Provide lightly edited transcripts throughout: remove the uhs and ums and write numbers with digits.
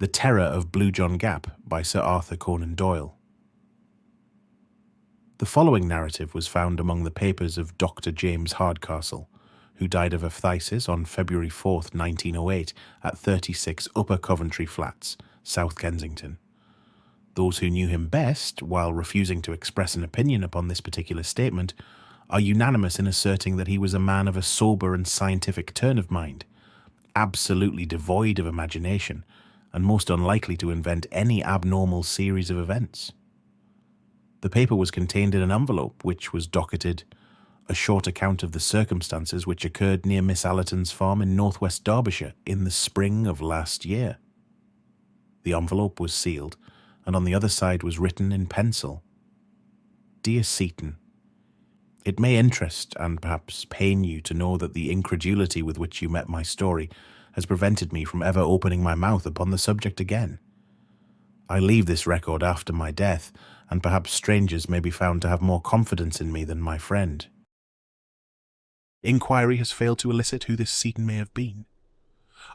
The Terror of Blue John Gap by Sir Arthur Conan Doyle. The following narrative was found among the papers of Dr. James Hardcastle, who died of a phthisis on February 4th, 1908 at 36 Upper Coventry Flats, South Kensington. Those who knew him best, while refusing to express an opinion upon this particular statement, are unanimous in asserting that he was a man of a sober and scientific turn of mind, absolutely devoid of imagination, and most unlikely to invent any abnormal series of events. The paper was contained in an envelope which was docketed, "A short account of the circumstances which occurred near Miss Allerton's farm in northwest Derbyshire in the spring of last year." The envelope was sealed, and on the other side was written in pencil, "Dear Seaton, it may interest and perhaps pain you to know that the incredulity with which you met my story has prevented me from ever opening my mouth upon the subject again. I leave this record after my death, and perhaps strangers may be found to have more confidence in me than my friend. Inquiry has failed to elicit who this Seaton may have been.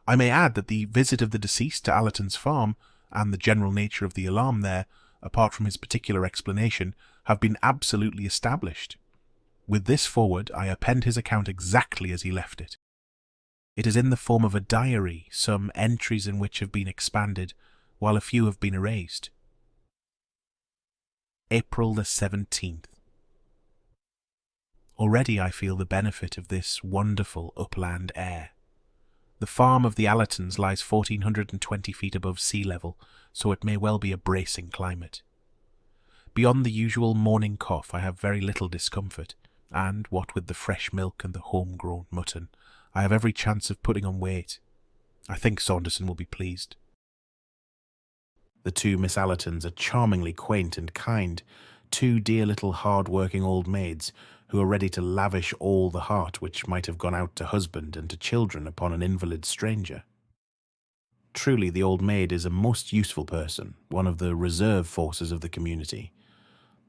I may add that the visit of the deceased to Allerton's farm, and the general nature of the alarm there, apart from his particular explanation, have been absolutely established. With this forward, I append his account exactly as he left it. It is in the form of a diary, some entries in which have been expanded, while a few have been erased. April the 17th. Already I feel the benefit of this wonderful upland air. The farm of the Allertons lies 1,420 feet above sea level, so it may well be a bracing climate. Beyond the usual morning cough I have very little discomfort, and, what with the fresh milk and the home-grown mutton, I have every chance of putting on weight. I think Saunderson will be pleased. The two Miss Allertons are charmingly quaint and kind, two dear little hard-working old maids who are ready to lavish all the heart which might have gone out to husband and to children upon an invalid stranger. Truly, the old maid is a most useful person, one of the reserve forces of the community.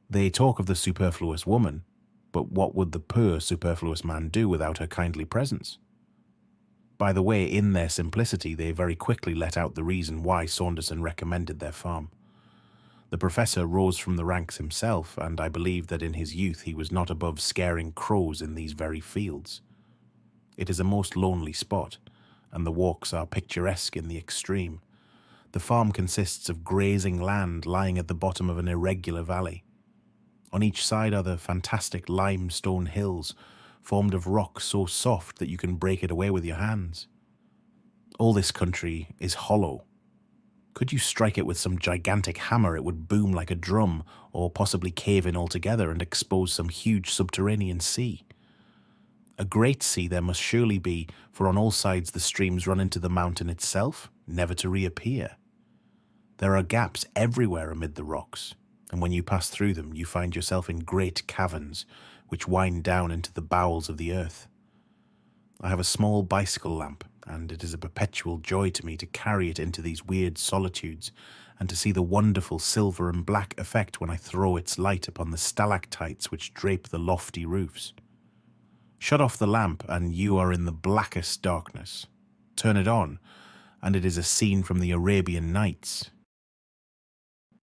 They talk of the superfluous woman, but what would the poor superfluous man do without her kindly presence? By the way, in their simplicity, they very quickly let out the reason why Saunderson recommended their farm. The professor rose from the ranks himself, and I believe that in his youth he was not above scaring crows in these very fields. It is a most lonely spot, and the walks are picturesque in the extreme. The farm consists of grazing land lying at the bottom of an irregular valley. On each side are the fantastic limestone hills, formed of rock so soft that you can break it away with your hands. All this country is hollow. Could you strike it with some gigantic hammer, it would boom like a drum, or possibly cave in altogether and expose some huge subterranean sea. A great sea there must surely be, for on all sides the streams run into the mountain itself, never to reappear. There are gaps everywhere amid the rocks, and when you pass through them you find yourself in great caverns, which wind down into the bowels of the earth. I have a small bicycle lamp, and it is a perpetual joy to me to carry it into these weird solitudes, and to see the wonderful silver and black effect when I throw its light upon the stalactites which drape the lofty roofs. Shut off the lamp, and you are in the blackest darkness. Turn it on, and it is a scene from the Arabian Nights.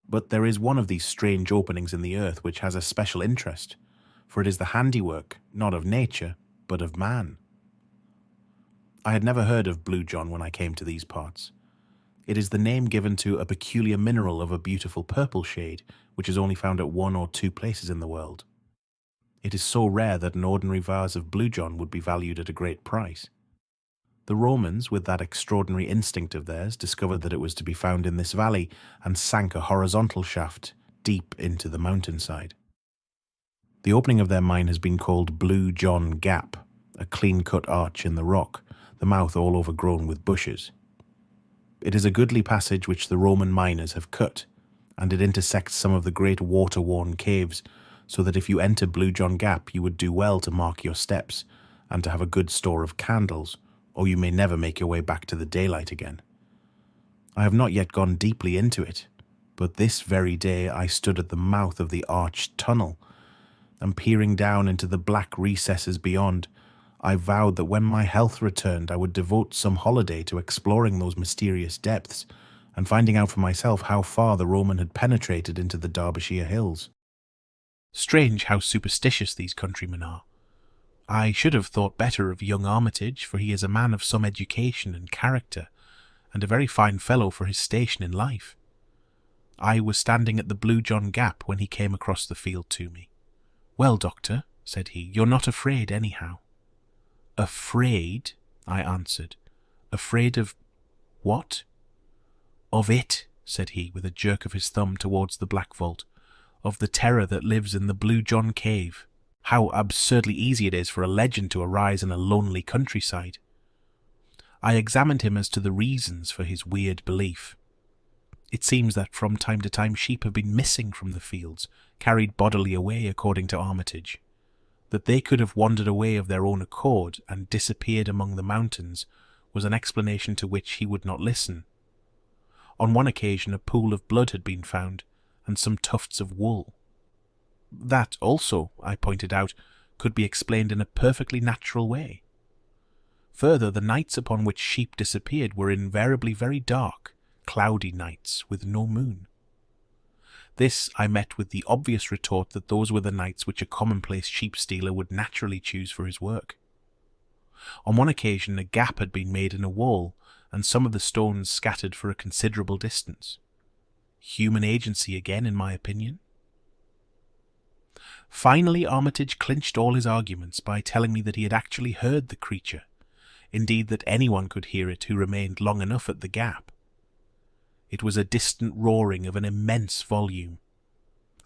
But there is one of these strange openings in the earth which has a special interest, for it is the handiwork, not of nature, but of man. I had never heard of Blue John when I came to these parts. It is the name given to a peculiar mineral of a beautiful purple shade, which is only found at 1 or 2 places in the world. It is so rare that an ordinary vase of Blue John would be valued at a great price. The Romans, with that extraordinary instinct of theirs, discovered that it was to be found in this valley, and sank a horizontal shaft deep into the mountainside. The opening of their mine has been called Blue John Gap, a clean-cut arch in the rock, the mouth all overgrown with bushes. It is a goodly passage which the Roman miners have cut, and it intersects some of the great water-worn caves, so that if you enter Blue John Gap you would do well to mark your steps, and to have a good store of candles, or you may never make your way back to the daylight again. I have not yet gone deeply into it, but this very day I stood at the mouth of the arched tunnel, and peering down into the black recesses beyond, I vowed that when my health returned I would devote some holiday to exploring those mysterious depths, and finding out for myself how far the Roman had penetrated into the Derbyshire hills. Strange how superstitious these countrymen are. I should have thought better of young Armitage, for he is a man of some education and character, and a very fine fellow for his station in life. I was standing at the Blue John Gap when he came across the field to me. "Well, Doctor," said he, "you're not afraid anyhow." "Afraid?" I answered. "Afraid of what?" "Of it," said he, with a jerk of his thumb towards the Black Vault, "of the terror that lives in the Blue John Cave. How absurdly easy it is for a legend to arise in a lonely countryside." I examined him as to the reasons for his weird belief. It seems that from time to time sheep have been missing from the fields, carried bodily away according to Armitage. That they could have wandered away of their own accord and disappeared among the mountains was an explanation to which he would not listen. On one occasion a pool of blood had been found, and some tufts of wool. That also, I pointed out, could be explained in a perfectly natural way. Further, the nights upon which sheep disappeared were invariably very dark, cloudy nights with no moon. This I met with the obvious retort that those were the nights which a commonplace sheep stealer would naturally choose for his work. On one occasion a gap had been made in a wall, and some of the stones scattered for a considerable distance. Human agency again, in my opinion. Finally Armitage clinched all his arguments by telling me that he had actually heard the creature, indeed that anyone could hear it who remained long enough at the gap. It was a distant roaring of an immense volume.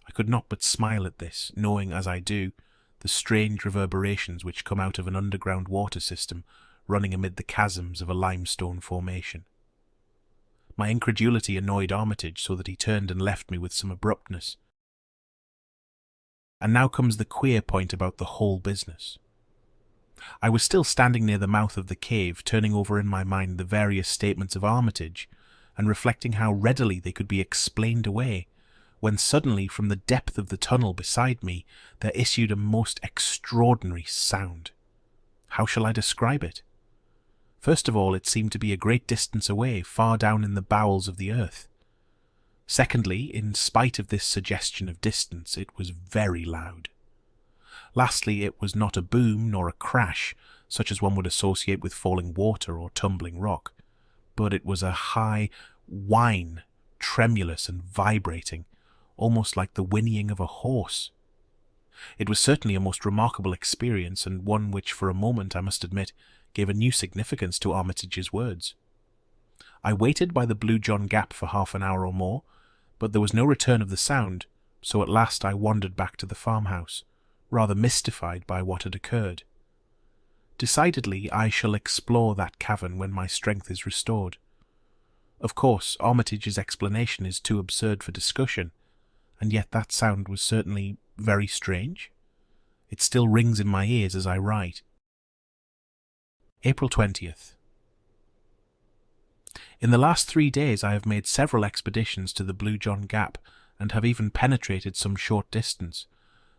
I could not but smile at this, knowing, as I do, the strange reverberations which come out of an underground water system running amid the chasms of a limestone formation. My incredulity annoyed Armitage so that he turned and left me with some abruptness. And now comes the queer point about the whole business. I was still standing near the mouth of the cave, turning over in my mind the various statements of Armitage, and reflecting how readily they could be explained away, when suddenly from the depth of the tunnel beside me there issued a most extraordinary sound. How shall I describe it? First of all, it seemed to be a great distance away, far down in the bowels of the earth. Secondly, in spite of this suggestion of distance, it was very loud. Lastly, it was not a boom nor a crash, such as one would associate with falling water or tumbling rock, but it was a high whine, tremulous and vibrating, almost like the whinnying of a horse. It was certainly a most remarkable experience, and one which for a moment, I must admit, gave a new significance to Armitage's words. I waited by the Blue John Gap for half an hour or more, but there was no return of the sound, so at last I wandered back to the farmhouse, rather mystified by what had occurred. Decidedly, I shall explore that cavern when my strength is restored. Of course, Armitage's explanation is too absurd for discussion, and yet that sound was certainly very strange. It still rings in my ears as I write. April 20th. In the last 3 days I have made several expeditions to the Blue John Gap, and have even penetrated some short distance,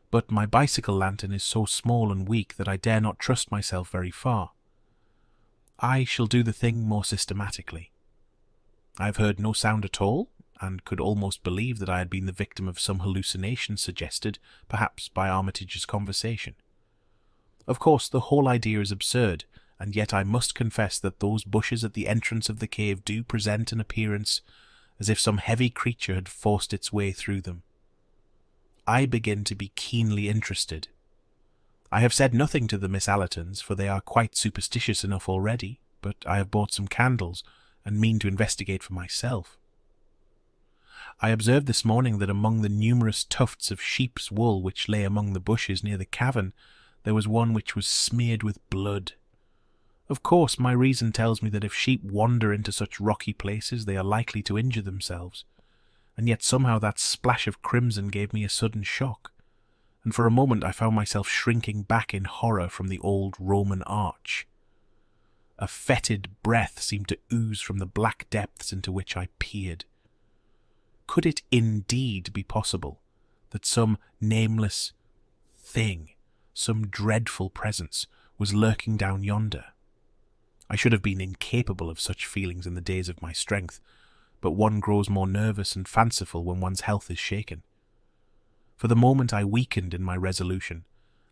but my bicycle lantern is so small and weak that I dare not trust myself very far. I shall do the thing more systematically. I have heard no sound at all, and could almost believe that I had been the victim of some hallucination suggested, perhaps, by Armitage's conversation. Of course, the whole idea is absurd, and yet I must confess that those bushes at the entrance of the cave do present an appearance as if some heavy creature had forced its way through them. I begin to be keenly interested. I have said nothing to the Miss Allertons, for they are quite superstitious enough already, but I have bought some candles, and mean to investigate for myself. I observed this morning that among the numerous tufts of sheep's wool which lay among the bushes near the cavern, there was one which was smeared with blood. Of course, my reason tells me that if sheep wander into such rocky places, they are likely to injure themselves, and yet somehow that splash of crimson gave me a sudden shock, and for a moment I found myself shrinking back in horror from the old Roman arch. A fetid breath seemed to ooze from the black depths into which I peered. Could it indeed be possible that some nameless thing, some dreadful presence, was lurking down yonder? I should have been incapable of such feelings in the days of my strength, but one grows more nervous and fanciful when one's health is shaken. For the moment I weakened in my resolution,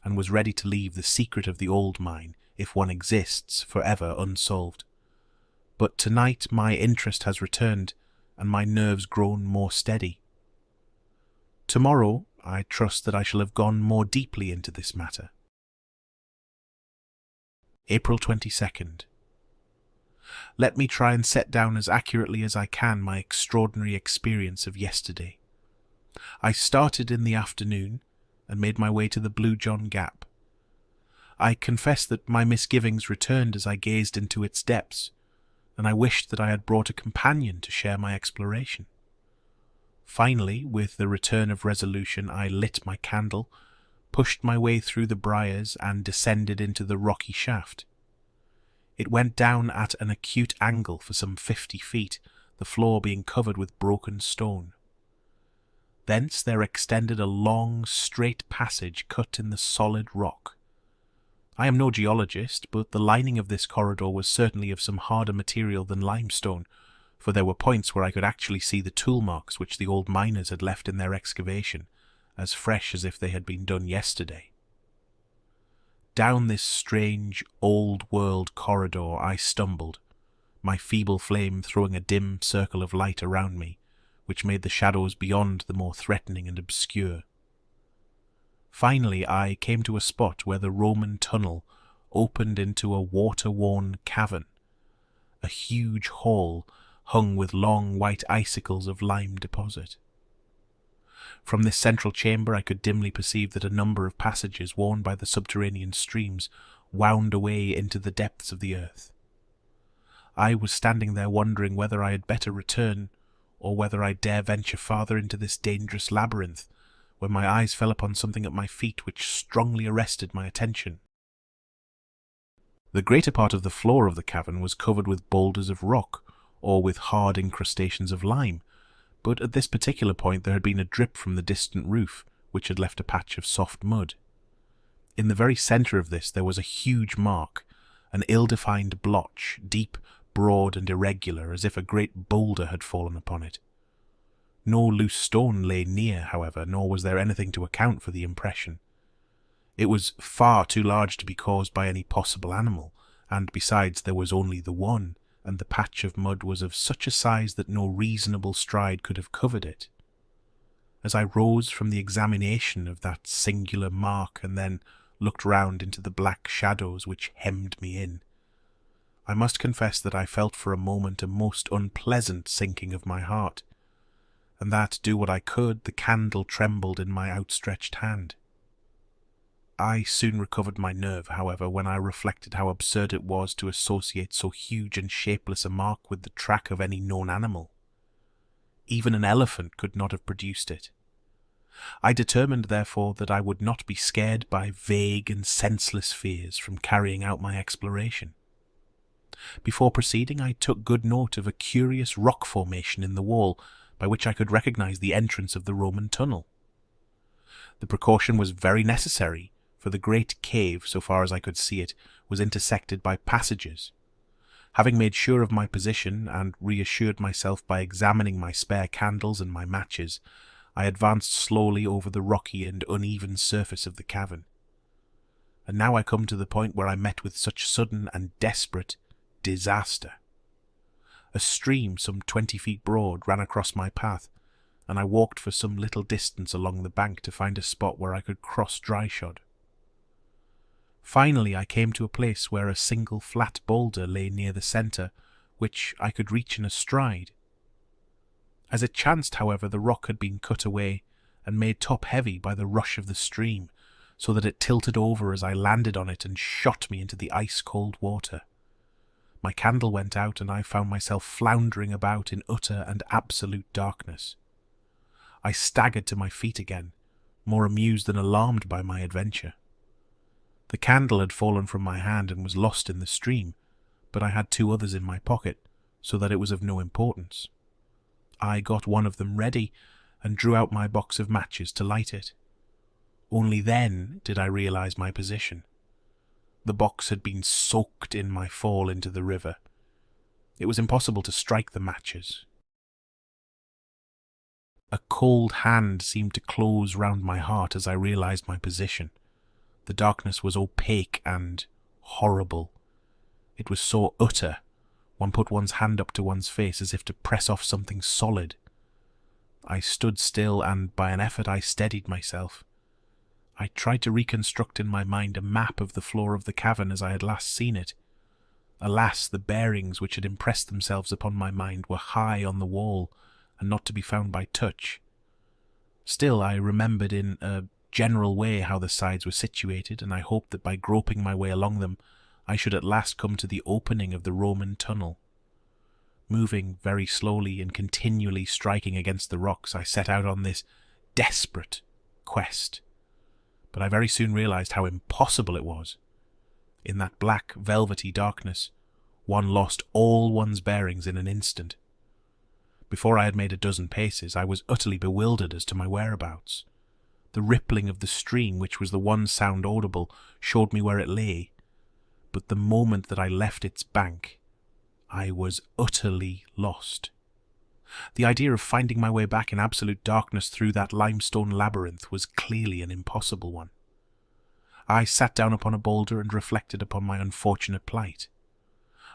and was ready to leave the secret of the old mine, if one exists, forever unsolved. But tonight my interest has returned, and my nerves grown more steady. Tomorrow I trust that I shall have gone more deeply into this matter. April 22nd. Let me try and set down as accurately as I can my extraordinary experience of yesterday. I started in the afternoon and made my way to the Blue John Gap. I confess that my misgivings returned as I gazed into its depths, and I wished that I had brought a companion to share my exploration. Finally, with the return of resolution, I lit my candle, pushed my way through the briars, and descended into the rocky shaft. It went down at an acute angle for some 50 feet, the floor being covered with broken stone. Thence there extended a long, straight passage cut in the solid rock. I am no geologist, but the lining of this corridor was certainly of some harder material than limestone, for there were points where I could actually see the tool marks which the old miners had left in their excavation, as fresh as if they had been done yesterday. Down this strange, old-world corridor I stumbled, my feeble flame throwing a dim circle of light around me, which made the shadows beyond the more threatening and obscure. Finally I came to a spot where the Roman tunnel opened into a water-worn cavern, a huge hall hung with long white icicles of lime deposit. From this central chamber I could dimly perceive that a number of passages worn by the subterranean streams wound away into the depths of the earth. I was standing there wondering whether I had better return, or whether I dare venture farther into this dangerous labyrinth, when my eyes fell upon something at my feet which strongly arrested my attention. The greater part of the floor of the cavern was covered with boulders of rock, or with hard incrustations of lime, but at this particular point there had been a drip from the distant roof, which had left a patch of soft mud. In the very centre of this there was a huge mark, an ill-defined blotch, deep, broad and irregular, as if a great boulder had fallen upon it. No loose stone lay near, however, nor was there anything to account for the impression. It was far too large to be caused by any possible animal, and besides there was only the one, and the patch of mud was of such a size that no reasonable stride could have covered it. As I rose from the examination of that singular mark and then looked round into the black shadows which hemmed me in, I must confess that I felt for a moment a most unpleasant sinking of my heart, and that, do what I could, the candle trembled in my outstretched hand. I soon recovered my nerve, however, when I reflected how absurd it was to associate so huge and shapeless a mark with the track of any known animal. Even an elephant could not have produced it. I determined, therefore, that I would not be scared by vague and senseless fears from carrying out my exploration. Before proceeding, I took good note of a curious rock formation in the wall, by which I could recognize the entrance of the Roman tunnel. The precaution was very necessary, for the great cave, so far as I could see it, was intersected by passages. Having made sure of my position, and reassured myself by examining my spare candles and my matches, I advanced slowly over the rocky and uneven surface of the cavern. And now I come to the point where I met with such sudden and desperate disaster. A stream some 20 feet broad ran across my path, and I walked for some little distance along the bank to find a spot where I could cross dryshod. Finally I came to a place where a single flat boulder lay near the centre, which I could reach in a stride. As it chanced, however, the rock had been cut away and made top-heavy by the rush of the stream, so that it tilted over as I landed on it and shot me into the ice-cold water. My candle went out, and I found myself floundering about in utter and absolute darkness. I staggered to my feet again, more amused than alarmed by my adventure. The candle had fallen from my hand and was lost in the stream, but I had 2 others in my pocket, so that it was of no importance. I got one of them ready, and drew out my box of matches to light it. Only then did I realize my position. The box had been soaked in my fall into the river. It was impossible to strike the matches. A cold hand seemed to close round my heart as I realized my position. The darkness was opaque and horrible. It was so utter, one put one's hand up to one's face as if to press off something solid. I stood still, and by an effort I steadied myself. I tried to reconstruct in my mind a map of the floor of the cavern as I had last seen it. Alas, the bearings which had impressed themselves upon my mind were high on the wall, and not to be found by touch. Still, I remembered in a general way how the sides were situated, and I hoped that by groping my way along them I should at last come to the opening of the Roman tunnel. Moving very slowly and continually striking against the rocks, I set out on this desperate quest. But I very soon realized how impossible it was. In that black, velvety darkness, one lost all one's bearings in an instant. Before I had made a dozen paces, I was utterly bewildered as to my whereabouts. The rippling of the stream, which was the one sound audible, showed me where it lay, but the moment that I left its bank, I was utterly lost. The idea of finding my way back in absolute darkness through that limestone labyrinth was clearly an impossible one. I sat down upon a boulder and reflected upon my unfortunate plight.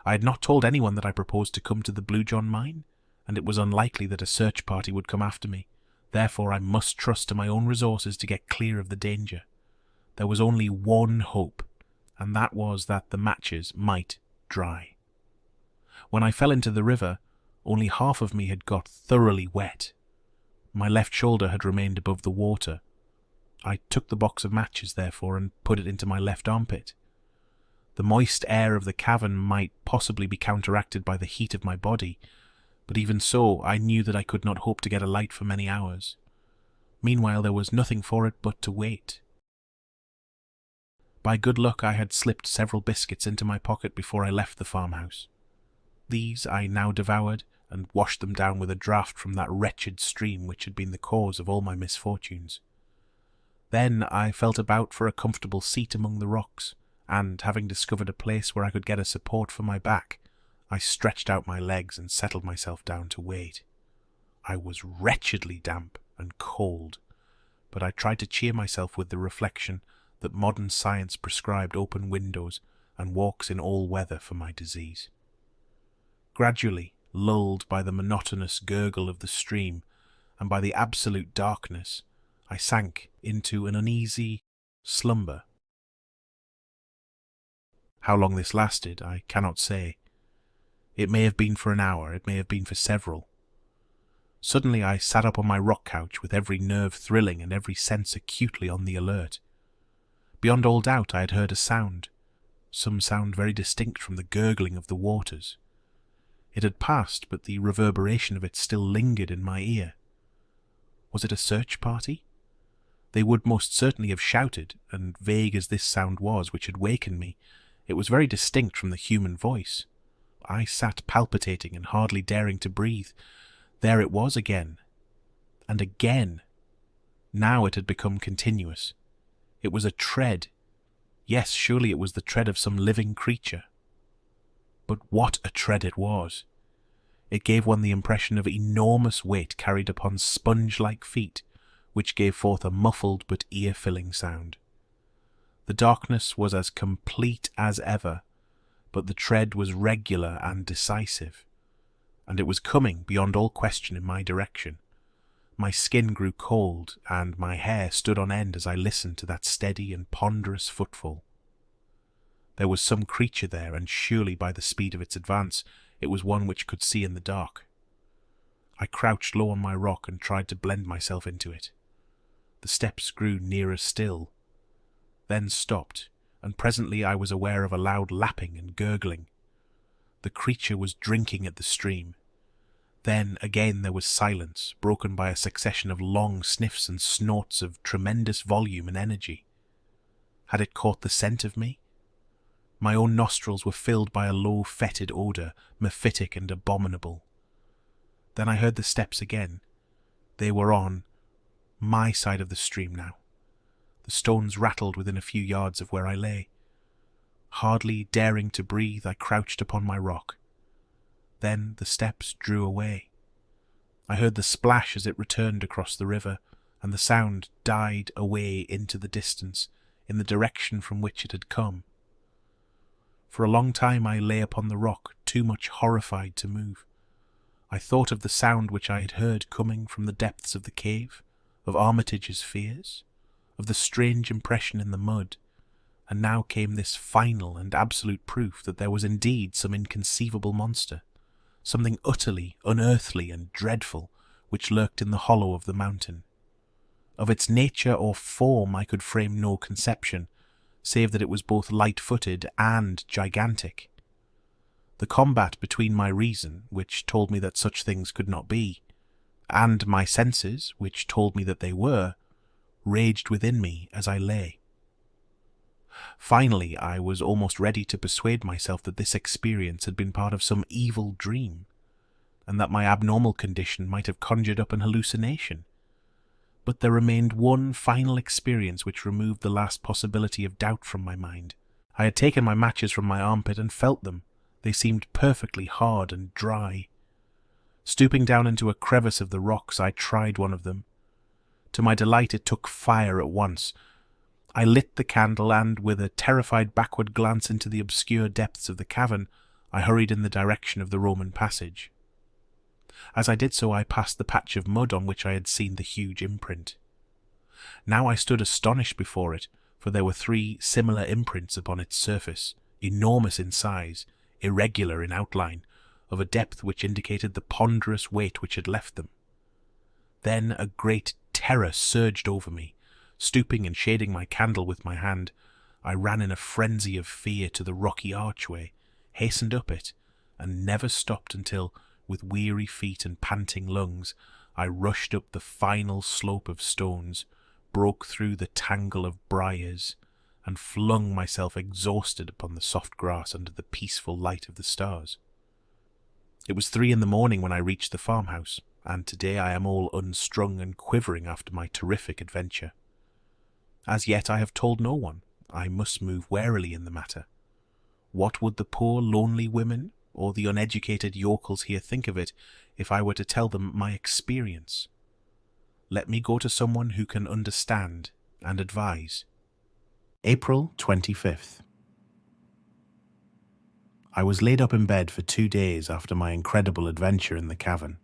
I had not told anyone that I proposed to come to the Blue John mine, and it was unlikely that a search party would come after me. Therefore I must trust to my own resources to get clear of the danger. There was only one hope, and that was that the matches might dry. When I fell into the river, only half of me had got thoroughly wet. My left shoulder had remained above the water. I took the box of matches, therefore, and put it into my left armpit. The moist air of the cavern might possibly be counteracted by the heat of my body, but even so, I knew that I could not hope to get a light for many hours. Meanwhile, there was nothing for it but to wait. By good luck, I had slipped several biscuits into my pocket before I left the farmhouse. These I now devoured, and washed them down with a draught from that wretched stream which had been the cause of all my misfortunes. Then I felt about for a comfortable seat among the rocks, and, having discovered a place where I could get a support for my back, I stretched out my legs and settled myself down to wait. I was wretchedly damp and cold, but I tried to cheer myself with the reflection that modern science prescribed open windows and walks in all weather for my disease. Gradually, lulled by the monotonous gurgle of the stream and by the absolute darkness, I sank into an uneasy slumber. How long this lasted, I cannot say. It may have been for an hour, it may have been for several. Suddenly I sat up on my rock couch with every nerve thrilling and every sense acutely on the alert. Beyond all doubt I had heard a sound, some sound very distinct from the gurgling of the waters. It had passed, but the reverberation of it still lingered in my ear. Was it a search party? They would most certainly have shouted, and vague as this sound was which had wakened me, it was very distinct from the human voice. I sat palpitating and hardly daring to breathe. There it was again. And again. Now it had become continuous. It was a tread. Yes, surely it was the tread of some living creature. But what a tread it was! It gave one the impression of enormous weight carried upon sponge-like feet, which gave forth a muffled but ear-filling sound. The darkness was as complete as ever, but the tread was regular and decisive, and it was coming beyond all question in my direction. My skin grew cold, and my hair stood on end as I listened to that steady and ponderous footfall. There was some creature there, and surely by the speed of its advance it was one which could see in the dark. I crouched low on my rock and tried to blend myself into it. The steps grew nearer still, then stopped, and presently I was aware of a loud lapping and gurgling. The creature was drinking at the stream. Then again there was silence, broken by a succession of long sniffs and snorts of tremendous volume and energy. Had it caught the scent of me? My own nostrils were filled by a low, fetid odour, mephitic and abominable. Then I heard the steps again. They were on my side of the stream now. The stones rattled within a few yards of where I lay. Hardly daring to breathe, I crouched upon my rock. Then the steps drew away. I heard the splash as it returned across the river, and the sound died away into the distance, in the direction from which it had come. For a long time I lay upon the rock, too much horrified to move. I thought of the sound which I had heard coming from the depths of the cave, of Armitage's fears, of the strange impression in the mud, and now came this final and absolute proof that there was indeed some inconceivable monster, something utterly unearthly and dreadful, which lurked in the hollow of the mountain. Of its nature or form I could frame no conception, save that it was both light-footed and gigantic. The combat between my reason, which told me that such things could not be, and my senses, which told me that they were, raged within me as I lay. Finally, I was almost ready to persuade myself that this experience had been part of some evil dream, and that my abnormal condition might have conjured up an hallucination. But there remained one final experience which removed the last possibility of doubt from my mind. I had taken my matches from my armpit and felt them. They seemed perfectly hard and dry. Stooping down into a crevice of the rocks, I tried one of them. To my delight, it took fire at once. I lit the candle and, with a terrified backward glance into the obscure depths of the cavern, I hurried in the direction of the Roman passage. As I did so, I passed the patch of mud on which I had seen the huge imprint. Now I stood astonished before it, for there were 3 similar imprints upon its surface, enormous in size, irregular in outline, of a depth which indicated the ponderous weight which had left them. Then a great terror surged over me. Stooping and shading my candle with my hand, I ran in a frenzy of fear to the rocky archway, hastened up it, and never stopped until, with weary feet and panting lungs, I rushed up the final slope of stones, broke through the tangle of briars, and flung myself exhausted upon the soft grass under the peaceful light of the stars. It was 3 a.m. when I reached the farmhouse, and today I am all unstrung and quivering after my terrific adventure. As yet I have told no one. I must move warily in the matter. What would the poor lonely women or the uneducated yokels here think of it if I were to tell them my experience? Let me go to someone who can understand and advise. April 25th. I was laid up in bed for 2 days after my incredible adventure in the cavern.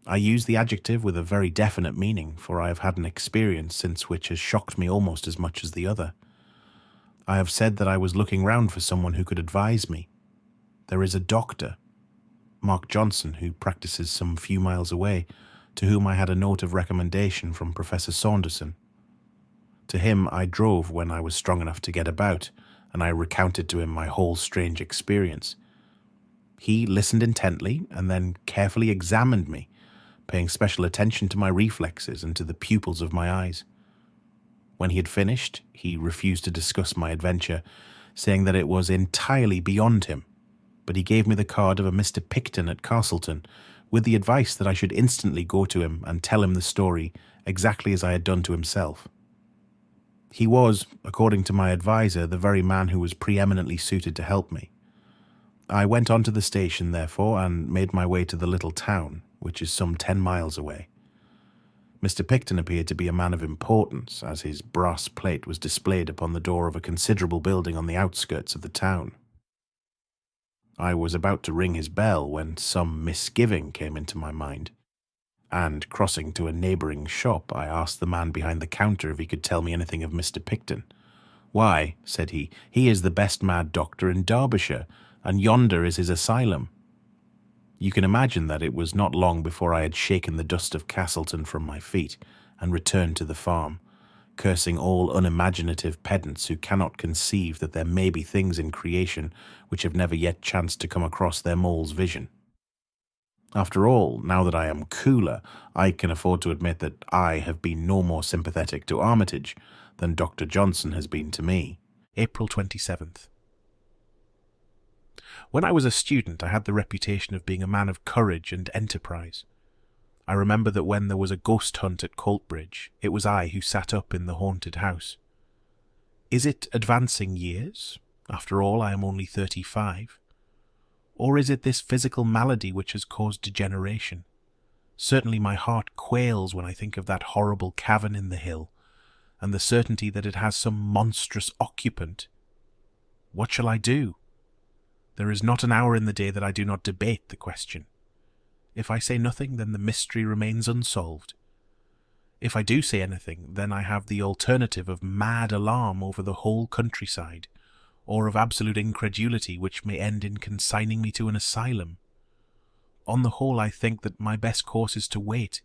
I use the adjective with a very definite meaning, for I have had an experience since which has shocked me almost as much as the other. I have said that I was looking round for someone who could advise me. There is a doctor, Mark Johnson, who practices some few miles away, to whom I had a note of recommendation from Professor Saunderson. To him I drove when I was strong enough to get about, and I recounted to him my whole strange experience. He listened intently and then carefully examined me, paying special attention to my reflexes and to the pupils of my eyes. When he had finished, he refused to discuss my adventure, saying that it was entirely beyond him, but he gave me the card of a Mr. Picton at Castleton, with the advice that I should instantly go to him and tell him the story exactly as I had done to himself. He was, according to my adviser, the very man who was preeminently suited to help me. I went on to the station, therefore, and made my way to the little town, which is some 10 miles away. Mr. Picton appeared to be a man of importance, as his brass plate was displayed upon the door of a considerable building on the outskirts of the town. I was about to ring his bell when some misgiving came into my mind, and, crossing to a neighbouring shop, I asked the man behind the counter if he could tell me anything of Mr. Picton. "Why," said he is the best mad doctor in Derbyshire, and yonder is his asylum." You can imagine that it was not long before I had shaken the dust of Castleton from my feet and returned to the farm, cursing all unimaginative pedants who cannot conceive that there may be things in creation which have never yet chanced to come across their mole's vision. After all, now that I am cooler, I can afford to admit that I have been no more sympathetic to Armitage than Dr. Johnson has been to me. April 27th. When I was a student, I had the reputation of being a man of courage and enterprise. I remember that when there was a ghost hunt at Coltbridge, it was I who sat up in the haunted house. Is it advancing years? After all, I am only 35. Or is it this physical malady which has caused degeneration? Certainly my heart quails when I think of that horrible cavern in the hill, and the certainty that it has some monstrous occupant. What shall I do? There is not an hour in the day that I do not debate the question. If I say nothing, then the mystery remains unsolved. If I do say anything, then I have the alternative of mad alarm over the whole countryside, or of absolute incredulity which may end in consigning me to an asylum. On the whole, I think that my best course is to wait,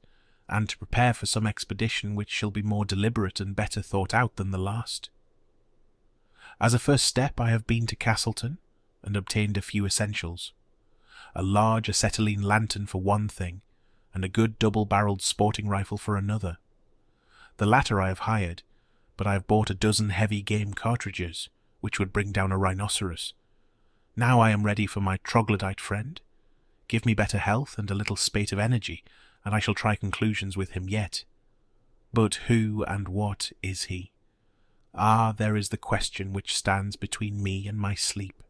and to prepare for some expedition which shall be more deliberate and better thought out than the last. As a first step, I have been to Castleton, and obtained a few essentials. A large acetylene lantern for one thing, and a good double-barrelled sporting rifle for another. The latter I have hired, but I have bought a dozen heavy game cartridges, which would bring down a rhinoceros. Now I am ready for my troglodyte friend. Give me better health and a little spate of energy, and I shall try conclusions with him yet. But who and what is he? Ah, there is the question which stands between me and my sleep.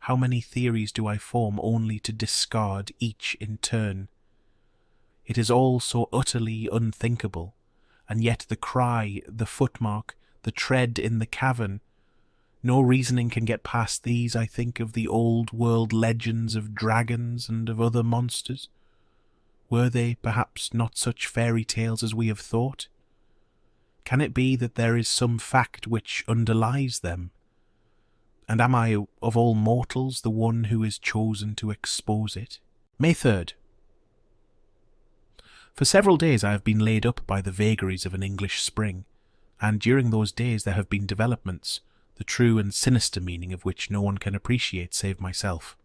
How many theories do I form only to discard each in turn? It is all so utterly unthinkable, and yet the cry, the footmark, the tread in the cavern, no reasoning can get past these. I think of the old-world legends of dragons and of other monsters. Were they, perhaps, not such fairy tales as we have thought? Can it be that there is some fact which underlies them? And am I, of all mortals, the one who is chosen to expose it? May 3rd. For several days I have been laid up by the vagaries of an English spring, and during those days there have been developments, the true and sinister meaning of which no one can appreciate save myself.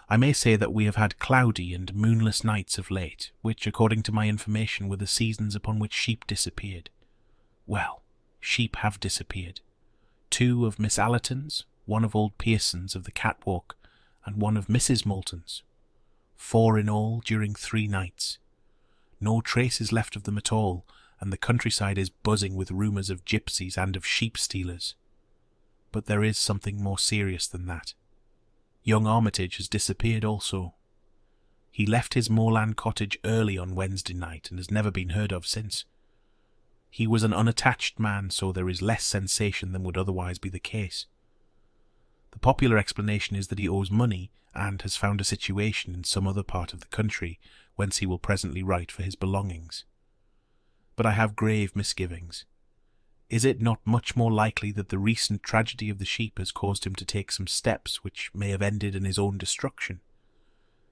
I may say that we have had cloudy and moonless nights of late, which, according to my information, were the seasons upon which sheep disappeared. Well, sheep have disappeared. 2 of Miss Allerton's, 1 of old Pearson's of the catwalk, and 1 of Mrs. Moulton's. 4 in all during 3 nights. No trace is left of them at all, and the countryside is buzzing with rumours of gypsies and of sheep-stealers. But there is something more serious than that. Young Armitage has disappeared also. He left his moorland cottage early on Wednesday night and has never been heard of since. He was an unattached man, so there is less sensation than would otherwise be the case. The popular explanation is that he owes money and has found a situation in some other part of the country, whence he will presently write for his belongings. But I have grave misgivings. Is it not much more likely that the recent tragedy of the sheep has caused him to take some steps which may have ended in his own destruction?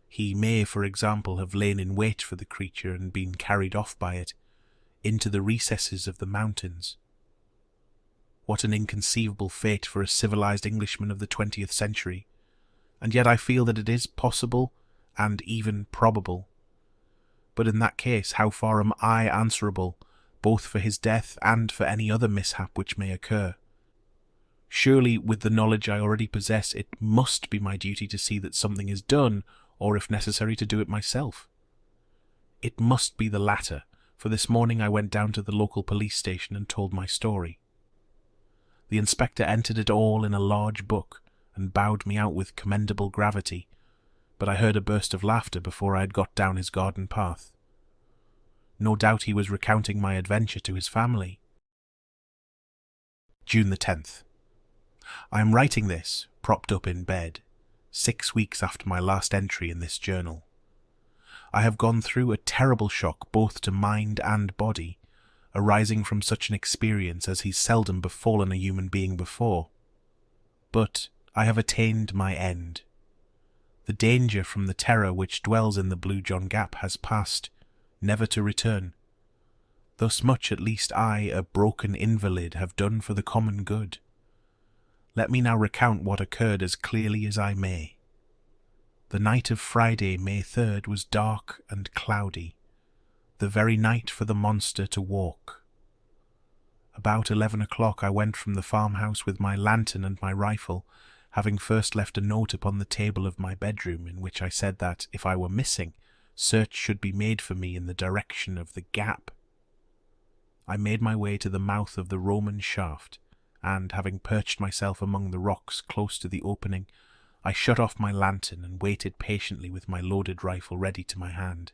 He may, for example, have lain in wait for the creature and been carried off by it, into the recesses of the mountains. What an inconceivable fate for a civilized Englishman of the 20th century, and yet I feel that it is possible and even probable. But in that case, how far am I answerable, both for his death and for any other mishap which may occur? Surely, with the knowledge I already possess, it must be my duty to see that something is done, or if necessary to do it myself. It must be the latter, for this morning I went down to the local police station and told my story. The inspector entered it all in a large book, and bowed me out with commendable gravity, but I heard a burst of laughter before I had got down his garden path. No doubt he was recounting my adventure to his family. June the 10th. I am writing this, propped up in bed, 6 weeks after my last entry in this journal. I have gone through a terrible shock both to mind and body, arising from such an experience as has seldom befallen a human being before. But I have attained my end. The danger from the terror which dwells in the Blue John Gap has passed, never to return. Thus much at least I, a broken invalid, have done for the common good. Let me now recount what occurred as clearly as I may. The night of Friday, May 3rd, was dark and cloudy, the very night for the monster to walk. About 11 o'clock I went from the farmhouse with my lantern and my rifle, having first left a note upon the table of my bedroom in which I said that, if I were missing, search should be made for me in the direction of the gap. I made my way to the mouth of the Roman shaft, and, having perched myself among the rocks close to the opening, I shut off my lantern and waited patiently with my loaded rifle ready to my hand.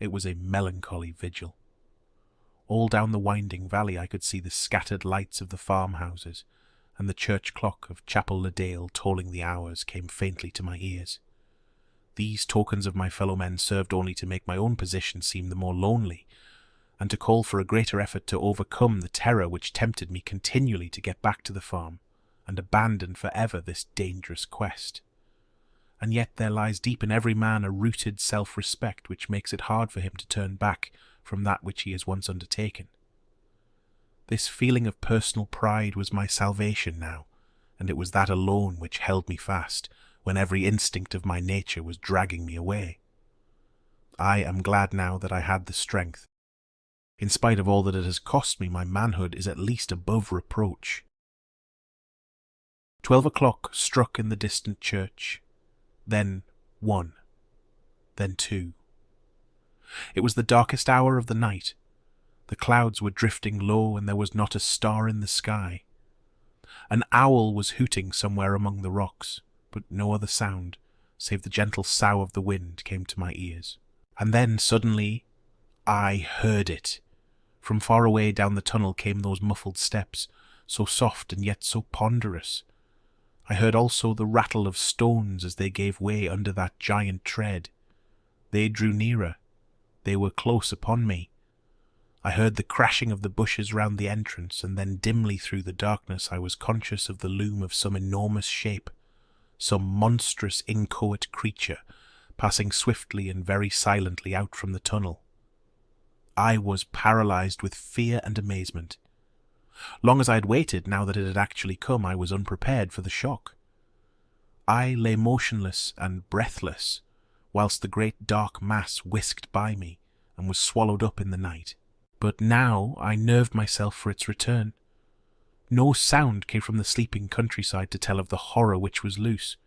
It was a melancholy vigil. All down the winding valley I could see the scattered lights of the farmhouses, and the church clock of Chapel le Dale tolling the hours came faintly to my ears. These tokens of my fellow men served only to make my own position seem the more lonely, and to call for a greater effort to overcome the terror which tempted me continually to get back to the farm and abandon for ever this dangerous quest. And yet there lies deep in every man a rooted self-respect which makes it hard for him to turn back from that which he has once undertaken. This feeling of personal pride was my salvation now, and it was that alone which held me fast when every instinct of my nature was dragging me away. I am glad now that I had the strength. In spite of all that it has cost me, my manhood is at least above reproach. 12 o'clock struck in the distant church, then 1, then 2. It was the darkest hour of the night. The clouds were drifting low, and there was not a star in the sky. An owl was hooting somewhere among the rocks, but no other sound, save the gentle sough of the wind, came to my ears. And then, suddenly, I heard it. From far away down the tunnel came those muffled steps, so soft and yet so ponderous. I heard also the rattle of stones as they gave way under that giant tread. They drew nearer. They were close upon me. I heard the crashing of the bushes round the entrance, and then dimly through the darkness I was conscious of the loom of some enormous shape, some monstrous inchoate creature, passing swiftly and very silently out from the tunnel. I was paralyzed with fear and amazement. Long as I had waited, now that it had actually come, I was unprepared for the shock. I lay motionless and breathless, whilst the great dark mass whisked by me and was swallowed up in the night. But now I nerved myself for its return. No sound came from the sleeping countryside to tell of the horror which was loose.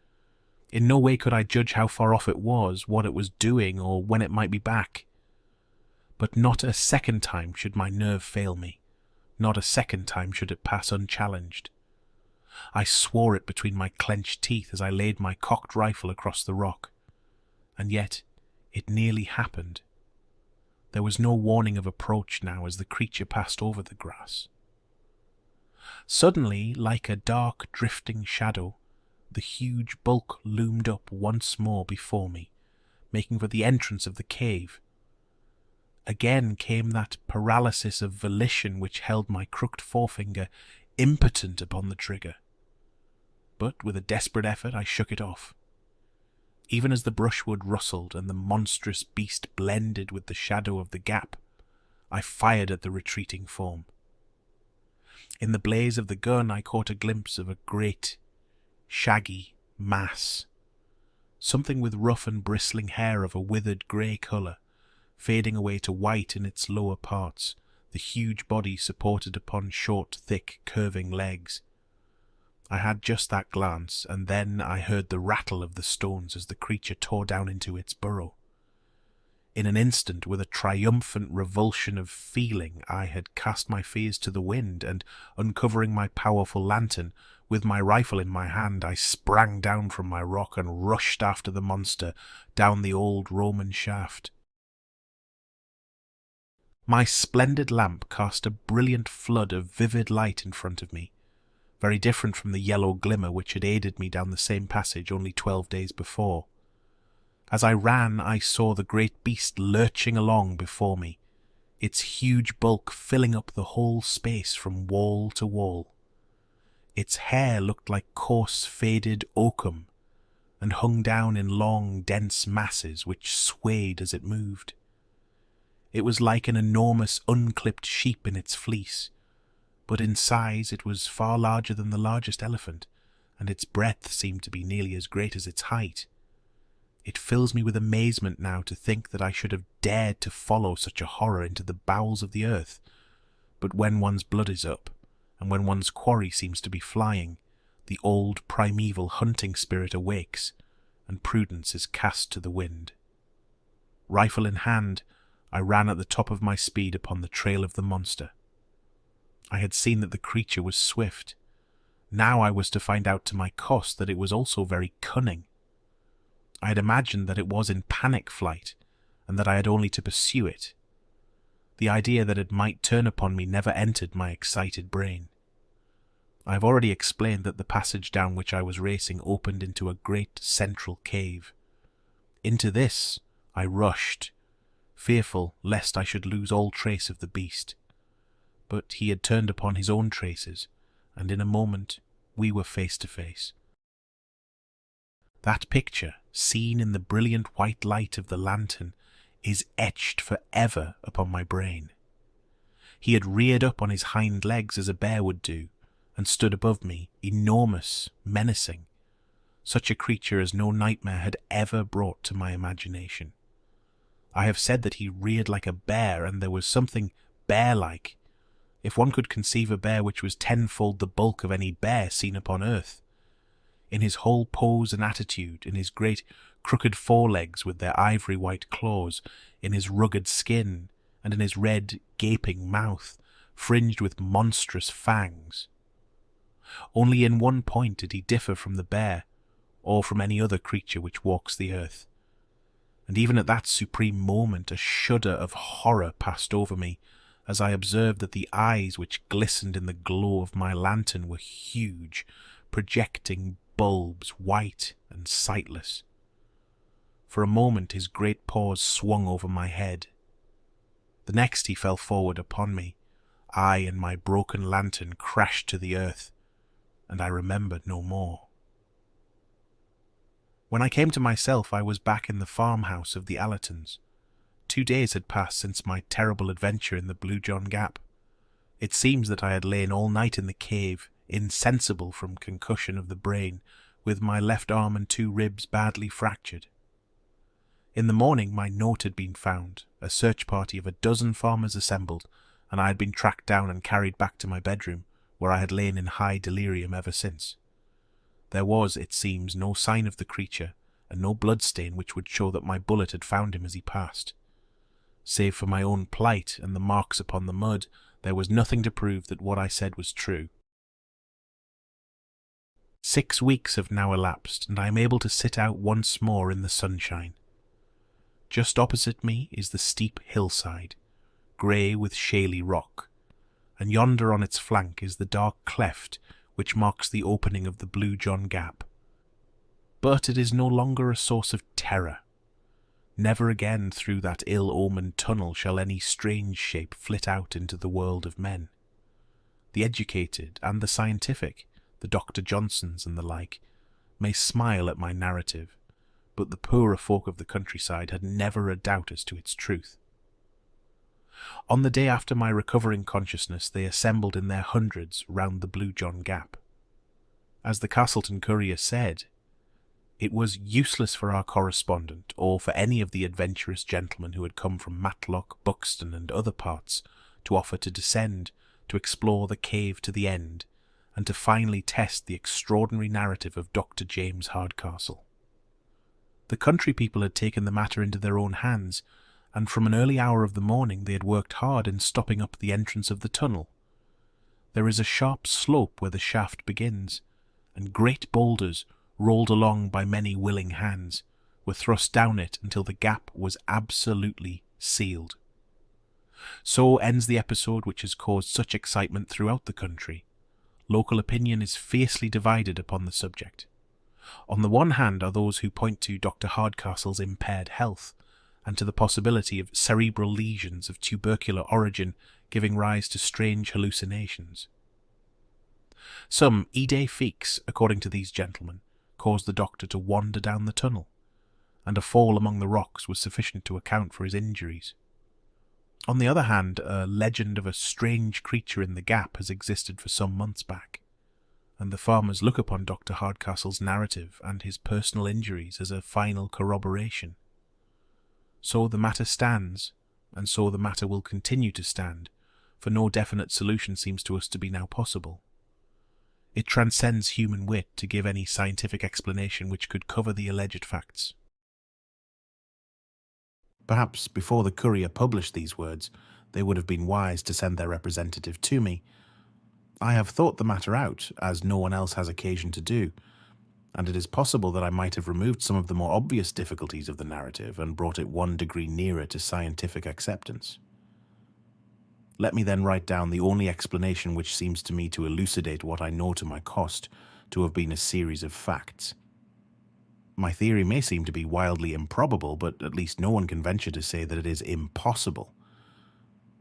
In no way could I judge how far off it was, what it was doing, or when it might be back. But not a second time should my nerve fail me. Not a second time should it pass unchallenged. I swore it between my clenched teeth as I laid my cocked rifle across the rock. And yet it nearly happened. There was no warning of approach now as the creature passed over the grass. Suddenly, like a dark drifting shadow, the huge bulk loomed up once more before me, making for the entrance of the cave. Again came that paralysis of volition which held my crooked forefinger impotent upon the trigger. But with a desperate effort I shook it off. Even as the brushwood rustled and the monstrous beast blended with the shadow of the gap, I fired at the retreating form. In the blaze of the gun I caught a glimpse of a great, shaggy mass, something with rough and bristling hair of a withered grey colour, fading away to white in its lower parts, the huge body supported upon short, thick, curving legs. I had just that glance, and then I heard the rattle of the stones as the creature tore down into its burrow. In an instant, with a triumphant revulsion of feeling, I had cast my fears to the wind, and, uncovering my powerful lantern, with my rifle in my hand, I sprang down from my rock and rushed after the monster down the old Roman shaft. My splendid lamp cast a brilliant flood of vivid light in front of me, very different from the yellow glimmer which had aided me down the same passage only 12 days before. As I ran, I saw the great beast lurching along before me, its huge bulk filling up the whole space from wall to wall. Its hair looked like coarse, faded oakum, and hung down in long, dense masses which swayed as it moved. It was like an enormous, unclipped sheep in its fleece, but in size it was far larger than the largest elephant, and its breadth seemed to be nearly as great as its height. It fills me with amazement now to think that I should have dared to follow such a horror into the bowels of the earth. But when one's blood is up, and when one's quarry seems to be flying, the old primeval hunting spirit awakes, and prudence is cast to the wind. Rifle in hand, I ran at the top of my speed upon the trail of the monster. I had seen that the creature was swift. Now I was to find out to my cost that it was also very cunning. I had imagined that it was in panic flight, and that I had only to pursue it. The idea that it might turn upon me never entered my excited brain. I have already explained that the passage down which I was racing opened into a great central cave. Into this I rushed, fearful lest I should lose all trace of the beast. But he had turned upon his own traces, and in a moment we were face to face. That picture, seen in the brilliant white light of the lantern, is etched for ever upon my brain. He had reared up on his hind legs as a bear would do, and stood above me, enormous, menacing, such a creature as no nightmare had ever brought to my imagination. I have said that he reared like a bear, and there was something bear-like, if one could conceive a bear which was tenfold the bulk of any bear seen upon earth. In his whole pose and attitude, in his great crooked forelegs with their ivory white claws, in his rugged skin, and in his red, gaping mouth, fringed with monstrous fangs. Only in one point did he differ from the bear, or from any other creature which walks the earth. And even at that supreme moment a shudder of horror passed over me, as I observed that the eyes which glistened in the glow of my lantern were huge, projecting bulbs, white and sightless. For a moment his great paws swung over my head. The next he fell forward upon me. I and my broken lantern crashed to the earth, and I remembered no more. When I came to myself, I was back in the farmhouse of the Allertons. 2 days had passed since my terrible adventure in the Blue John Gap. It seems that I had lain all night in the cave, insensible from concussion of the brain, with my left arm and 2 ribs badly fractured. In the morning my note had been found, a search party of 12 farmers assembled, and I had been tracked down and carried back to my bedroom, where I had lain in high delirium ever since. There was, it seems, no sign of the creature, and no bloodstain which would show that my bullet had found him as he passed. Save for my own plight and the marks upon the mud, there was nothing to prove that what I said was true. 6 weeks have now elapsed, and I am able to sit out once more in the sunshine. Just opposite me is the steep hillside, grey with shaly rock, and yonder on its flank is the dark cleft which marks the opening of the Blue John Gap. But it is no longer a source of terror. Never again through that ill-omened tunnel shall any strange shape flit out into the world of men. The educated and the scientific, the Dr. Johnsons and the like, may smile at my narrative, but the poorer folk of the countryside had never a doubt as to its truth. On the day after my recovering consciousness, they assembled in their hundreds round the Blue John Gap. As the Castleton Courier said, it was useless for our correspondent, or for any of the adventurous gentlemen who had come from Matlock, Buxton, and other parts, to offer to descend, to explore the cave to the end, and to finally test the extraordinary narrative of Dr. James Hardcastle. The country people had taken the matter into their own hands, and from an early hour of the morning they had worked hard in stopping up the entrance of the tunnel. There is a sharp slope where the shaft begins, and great boulders, rolled along by many willing hands, were thrust down it until the gap was absolutely sealed. So ends the episode which has caused such excitement throughout the country. Local opinion is fiercely divided upon the subject. On the one hand are those who point to Dr. Hardcastle's impaired health, and to the possibility of cerebral lesions of tubercular origin giving rise to strange hallucinations. Some idées fixes, according to these gentlemen, caused the doctor to wander down the tunnel, and a fall among the rocks was sufficient to account for his injuries. On the other hand, a legend of a strange creature in the gap has existed for some months back, and the farmers look upon Dr. Hardcastle's narrative and his personal injuries as a final corroboration. So the matter stands, and so the matter will continue to stand, for no definite solution seems to us to be now possible. It transcends human wit to give any scientific explanation which could cover the alleged facts. Perhaps before the Courier published these words, they would have been wise to send their representative to me. I have thought the matter out, as no one else has occasion to do, and it is possible that I might have removed some of the more obvious difficulties of the narrative and brought it 1 degree nearer to scientific acceptance. Let me then write down the only explanation which seems to me to elucidate what I know to my cost to have been a series of facts. My theory may seem to be wildly improbable, but at least no one can venture to say that it is impossible.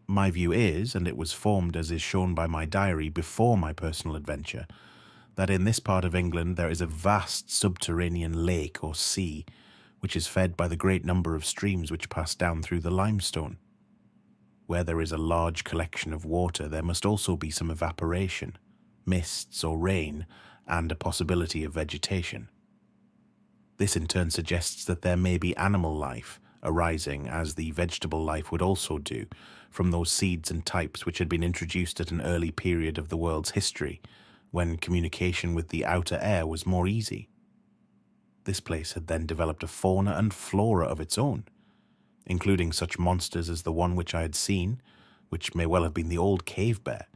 My view is, and it was formed as is shown by my diary before my personal adventure, that in this part of England there is a vast subterranean lake or sea, which is fed by the great number of streams which pass down through the limestone. Where there is a large collection of water, there must also be some evaporation, mists or rain, and a possibility of vegetation. This in turn suggests that there may be animal life arising, as the vegetable life would also do, from those seeds and types which had been introduced at an early period of the world's history, when communication with the outer air was more easy. This place had then developed a fauna and flora of its own, including such monsters as the one which I had seen, which may well have been the old cave bear,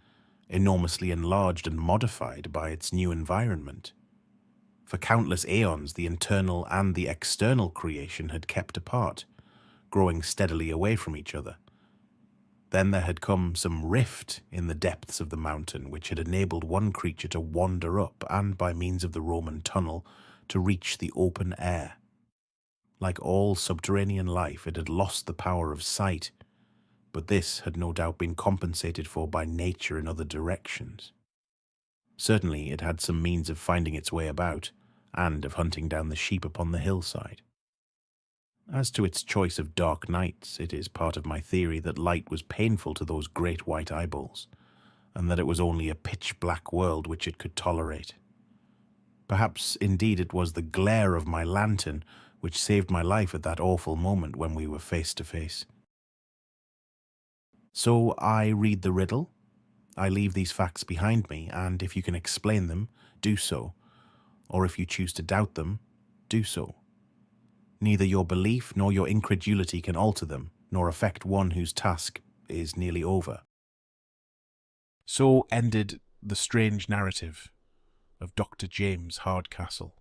enormously enlarged and modified by its new environment. For countless aeons, the internal and the external creation had kept apart, growing steadily away from each other. Then there had come some rift in the depths of the mountain, which had enabled one creature to wander up and, by means of the Roman tunnel, to reach the open air. Like all subterranean life, it had lost the power of sight, but this had no doubt been compensated for by nature in other directions. Certainly it had some means of finding its way about, and of hunting down the sheep upon the hillside. As to its choice of dark nights, it is part of my theory that light was painful to those great white eyeballs, and that it was only a pitch-black world which it could tolerate. Perhaps, indeed, it was the glare of my lantern which saved my life at that awful moment when we were face to face. So I read the riddle, I leave these facts behind me, and if you can explain them, do so, or if you choose to doubt them, do so. Neither your belief nor your incredulity can alter them, nor affect one whose task is nearly over. So ended the strange narrative of Dr. James Hardcastle.